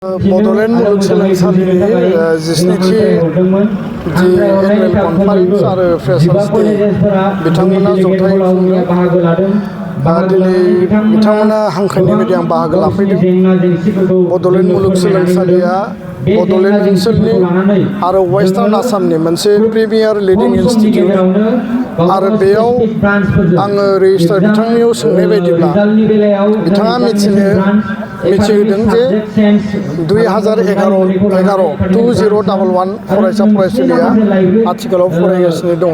बड'लेण्ड मुलुगसोलोंसालिनि जिस्निथि जि annual conference आरो freshers day बिथांमोना जथाय खुंदों। दिनै बिथांमोना हांख्रायनाय बायदि आं बाहागो लाफैदों। बड'लेण्ड मुलुगसोलोंसालिया बड'लेण्ड ओनसोलनि आरो वेस्टार्न आसामनि मोनसे प्रिमियार लिडिं इनस्टिट्यूट आरो बेयाव आङो रेजिस्ट्रार बिथांनियाव सोंनाय बायदिब्ला बिथाङा मिथिहोदों जे 2011 फरायसा फरायसुलिया आथिखालाव फरायगासिनो दङ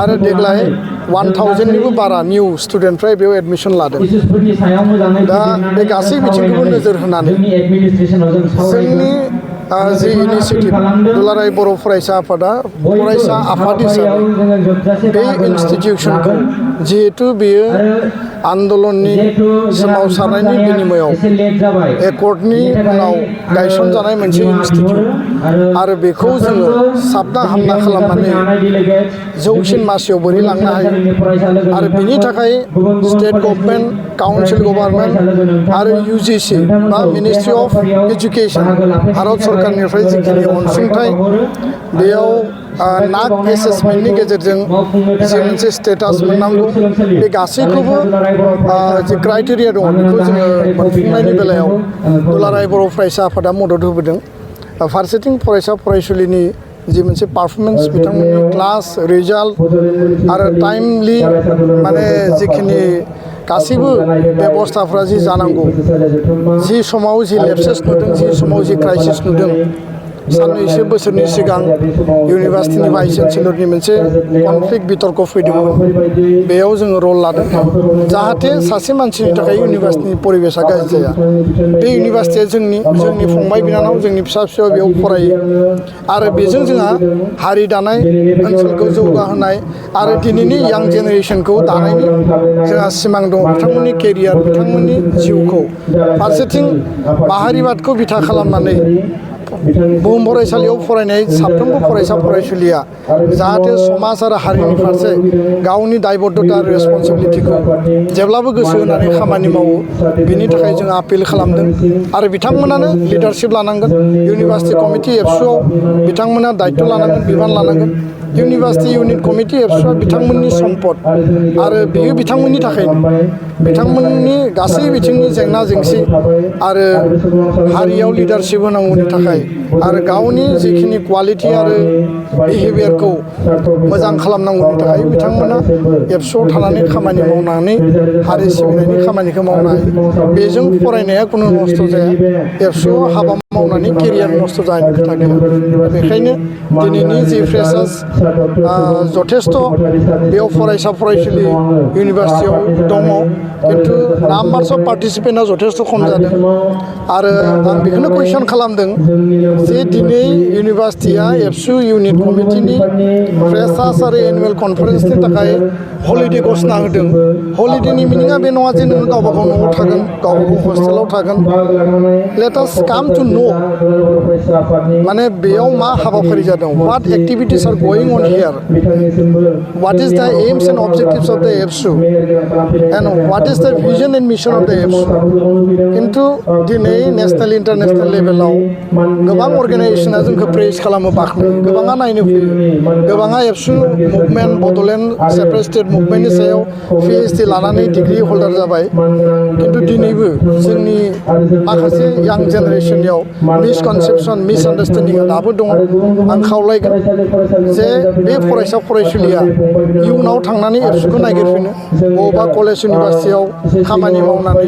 आरो देग्लाय 1000निबो बारा निउ स्टुडेन्टफ्रा बेयाव एडमिशन लादों। दा बे गासै बिथिंखौबो नोजोर होनानै जोंनि जि इनिशिएटिभ दुलाराय बर' फरायसा आफादा फरायसा आफाद हिसाबै बे इनस्टिटिउसनखौ जिहेतु बेयो आन्दलननि सोमावसारनायनि बिनिमयाव एकर्डनि उनाव गायसनजानाय मोनसे इनस्टिटिउट आरो बेखौ जोङो साबना हामना खालामनानै जौसिन मासियाव बोरै लांनो हायो आरो बिनि थाखाय स्टेट गभर्नमेन्ट काउन्सिल गभर्नमेन्ट आरो UGC बा मिनिस्ट्रि अफ एजुकेशन भारत सरकारनिफ्राय जिखिनि अनसुंथाइ बेयाव नाक एसेसमेन्टनि गेजेरजों जि मोनसे स्टेटास मोननांगौ बे गासैखौबो जि क्राइटेरिया दङ बेखौ जोङो मोनफुंनायनि बेलायाव दुलाराय बर' फरायसा आफादा मदद होबोदों। फारसेथिं फरायसा फरायसुलिनि जि मोनसे पारफरमेन्स बिथांमोननि क्लास रिजाल्ट आरो टाइमलि माने जिखिनि गासैबो बेबस्थाफ्रा जि जानांगौ जि समाव जि लेप्सेस नुदों जि समाव जि क्राइसिस नुदों साननैसो बोसोरनि सिगां इउनिभार्सिटिनि भाइस चेन्सेलरनि मोनसे कनफ्लिक्ट बितर्क फैदोंमोन बेयाव जोङो रल लादों जाहाथे सासे मानसिनि थाखाय इउनिभार्सिटिनि परिबेसा गाज्रि जाया। बे इउनिभार्सिटिया जोंनि फंबाय बिनानाव जोंनि फिसा फिसौ बेयाव फरायो आरो बेजों जोंहा हारि दानाय ओनसोलखौ जौगाहोनाय आरो दिनैनि यां जेनेरेसनखौ दानायनि जोंहा सिमां दङ। बिथांमोननि केरियार बिथांमोननि जिउखौ फारसेथिं माहारिबादखौ बिथा खालामनानै बुहुम फरायसालियाव फरायनाय साफ्रोमबो फरायसा फरायसुलिया जाहाथे समाज आरो हारिनि फारसे गावनि दायबद्धता आरो रेसपन्सिबिलिटिखौ जेब्लाबो गोसो होनानै खामानि मावो बिनि थाखाय जों आपिल खालामदों आरो बिथांमोनानो लिडारशिप लानांगोन। इउनिभार्सिटि कमिटि एबसुआव बिथांमोना दायित्व लानांगोन बिबान लानांगोन। इउनिभार्सिटि इउनिट कमिटि एबसुआ बिथांमोननि सम्पद आरो बेयो बिथांमोननि थाखायनो बिथांमोननि गासै बिथिंनि जेंना जेंसि आरो हारियाव लिडारशिप होनांगौनि थाखाय आरो गावनि जिखिनि क्वालिटि आरो बिहेभियारखौ मोजां खालामनांगौनि थाखाय बिथांमोना एबसुआव थानानै खामानि मावनानै हारि सिबिनायनि खामानिखौ मावनो हायो। बेजों फरायनाया खुनु नस्थ' जाया। एबसुआव हाबा मावनानै केरियार नस्थ' जानायनि खोथा गैया। बेखायनो दिनैनि जि फ्रेशार्स जथेस्थ' बेयाव फरायसा फरायसुलि इउनिभार्सिटियाव दङ खिन्थु नाम्बार्स अफ पार्टिसिपेन्टआ जथेस्थ' खम जादों आरो आं बेखौनो कुइसन खालामदों जे दिनै इउनिभार्सिटिया एबसु इउनिट कमिटिनि फ्रेशार्स आरो एनुवेल कनफारेन्सनि थाखाय हलिडे घोषणा होदों। हलिडेनि मिनिङा बे नङा जे नोङो गावबा गाव न'आव थागोन गावबा गाव हस्टेलाव थागोन। लेट आस काम टु नो माने बेयाव मा हाबाफारि जादों what activities are going on here what is the aims and अबजेक्टिव्स of द एबसु एन्ड व्हाट इज द भिजन एन्ड मिशन अफ द एबसु। खिन्थु दिनै नेसनेल इन्टारनेसनेल लेभेलाव गोबां अर्गेनाइजेसना जोंखौ प्रेज खालामो बाख्नायो गोबाङा नायनो फैयो गोबाङा एबसु मुभमेन्ट बड'लेण्ड सेपारेट स्टेट मुभमेन्टनि सायाव PhD लानानै डिग्रि हल्डार जाबाय। खिन्थु दिनैबो जोंनि माखासे यां जेनेरेसननियाव मिसकनसेपसन मिसआन्डारस्टेन्डिंआ दाबो दङ। आं खावलायगोन जे बे फरायसा फरायसुलिया इयुनाव थांनानै एबसुखौ नागिरफिनो बबेबा कलेज इउनिभार्सिटियाव खामानि मावनानै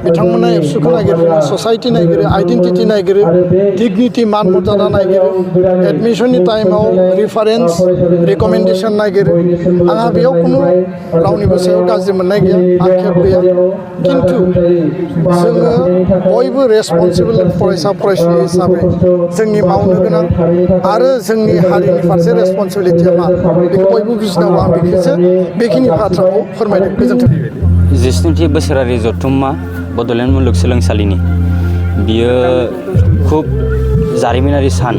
बिथांमोना एबसुखौ नागिरफिनो ससाइटि नागिरो आइडेन्टिटि नागिरो डिगनिटि मान मर्यादा नागिरो एडमिसननि टाइमाव रिफारेन्स रिकमेन्डेसन नागिरो। आंहा बेयाव खुनु रावनिबो सायाव गाज्रि मोननाय गैया आक्षेप गैया खिन्थु जोङो बयबो रेसपन्सिबोल फरायसा फरायसुलि हिसाबै जोंनि मावनो गोनां आरो जोंनि हारिनि फारसे रेसपन्सिबिलिटिया मा बेखौ बयबो बुजिनांगौ। आं बेखिनि बाथ्राखौ फोरमायदों। गोजोन्थों। जिस्निथि बोसोरारि जथुम्मा बड'लेण्ड मुलुगसोलोंसालिनि बियो खुब जारिमिनारि सान।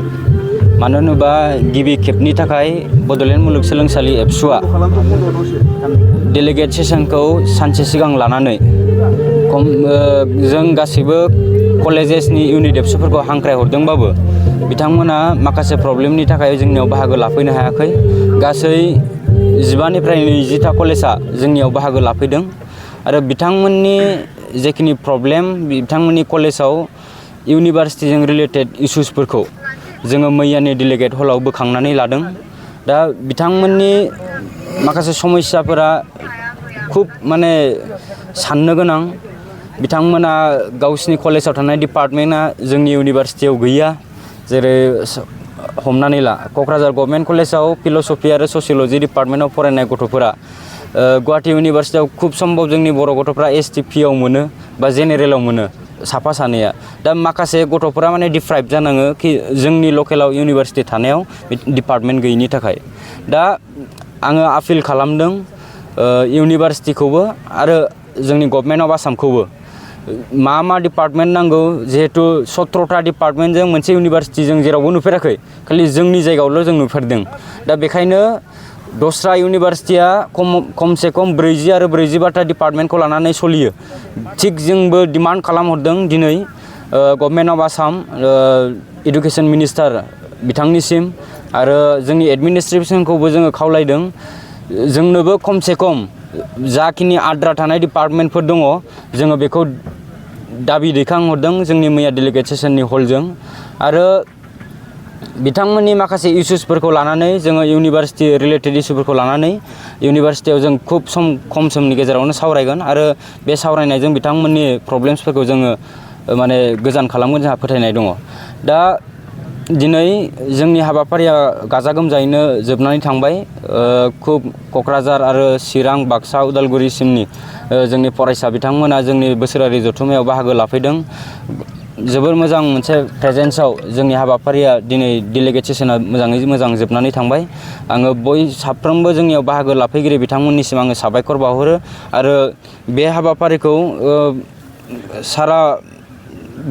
मानो होनोबा गिबि खेबनि थाखाय बड'लेण्ड मुलुगसोलोंसालि एबसुआ डेलिगेट सेसनखौ सानसे सिगां लानानै जों गासैबो कलेजेसनि इउनिट एबसुफोरखौ हांख्रायहरदोंबाबो बिथांमोना माखासे प्रब्लेमनि थाखाय जोंनियाव बाहागो लाफैनो हायाखै गासै 15निफ्राय 20टा कलेजा जोंनियाव बाहागो लाफैदों आरो बिथांमोननि जेखिनि प्रब्लेम बिथांमोननि कलेजाव इउनिभार्सिटिजों रिलेटेड इशुसफोरखौ जोङो मैयानि डेलिगेट हलाव बोखांनानै लादों दा बिथांमोननि माखासे समस्याफोरा खुब माने साननो गोनां बिथांमोना गावसिनि कलेजाव थानाय डिपार्टमेन्टआ जोंनि इउनिभार्सिटियाव गैया जेरै हमनानै ला क'क्राझार गभर्नमेन्ट कलेजाव फिल'सफि आरो ससिय'लजि डिपार्टमेन्टआव फरायनाय गथ'फोरा गुवाहाटी इउनिभार्सिटियाव खुब सम्भब जोंनि बर' गथ'फ्रा STPआव मोनो बा जेनेरेलाव मोनो साफा सानैया दा माखासे गथ'फोरा माने डिप्राइभ जानाङो कि जोंनि लकेलाव इउनिभार्सिटि थानायाव डिपार्टमेन्ट गैयिनि थाखाय दा आङो आपिल खालामदों इउनिभार्सिटिखौबो आरो जोंनि गभर्नमेन्ट अफ आसामखौबो मा डिपार्टमेन्ट नांगौ जिहेतु 17टा डिपार्टमेन्टजों मोनसे इउनिभार्सिटि जों जेरावबो नुफेराखै खालि जोंनि जायगायावल' जों नुफेरदों दा बेखायनो दस्रा इउनिभार्सिटिया खमसे खम 40 आरो 42टा डिपार्टमेन्टखौ लानानै सोलियो थिग जोंबो डिमान्ड खालामहरदों दिनै government of Assam education minister बिथांनिसिम आरो जोंनि एडमिनिस्ट्रेसनखौबो जोङो खावलायदों जोंनोबो खमसे खम जाखिनि आद्रा थानाय डिपार्टमेन्टफोर दङ जोङो बेखौ दाबि दैखांहरदों जोंनि मैया डेलिगेट सेसननि हलजों आरो बिथांमोननि माखासे इशुसफोरखौ लानानै जोङो इउनिभार्सिटि रिलेटेड इशुफोरखौ लानानै इउनिभार्सिटियाव जों खुब खम समनि गेजेरावनो सावरायगोन आरो बे सावरायनायजों बिथांमोननि प्रब्लेम्सफोरखौ जोङो माने गोजान खालामगोन जोंहा फोथायनाय दङ दा दिनै जोंनि हाबाफारिया गाजा गोमजायैनो जोबनानै थांबाय खुब क'क्राझार आरो चिरां बाक्सा उदालगुरिसिमनि जोंनि फरायसा बिथांमोना जोंनि बोसोरारि जथुम्मायाव बाहागो लाफैदों जोबोर मोजां मोनसे प्रेजेन्सआव जोंनि हाबाफारिया दिनै डेलिगेट सेसना मोजाङै मोजां जोबनानै थांबाय आङो साफ्रोमबो जोंनियाव बाहागो लाफैगिरि बिथांमोननिसिम आङो साबायखर बावहरो आरो बे हाबाफारिखौ सारा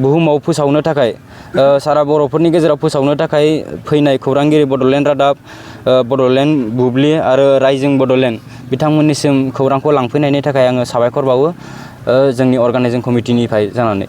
बुहुमाव फोसावनो थाखाय सारा बर'फोरनि गेजेराव फोसावनो थाखाय फैनाय खौरांगिरि बड'लेण्ड रादाब बड'लेण्ड बुब्लि आरो राइजिं बड'लेण्ड बिथांमोननिसिम खौरांखौ लांफैनायनि थाखाय आङो साबायखर बावो जोंनि अर्गानाइजिं कमिटिनिफ्राय जानानै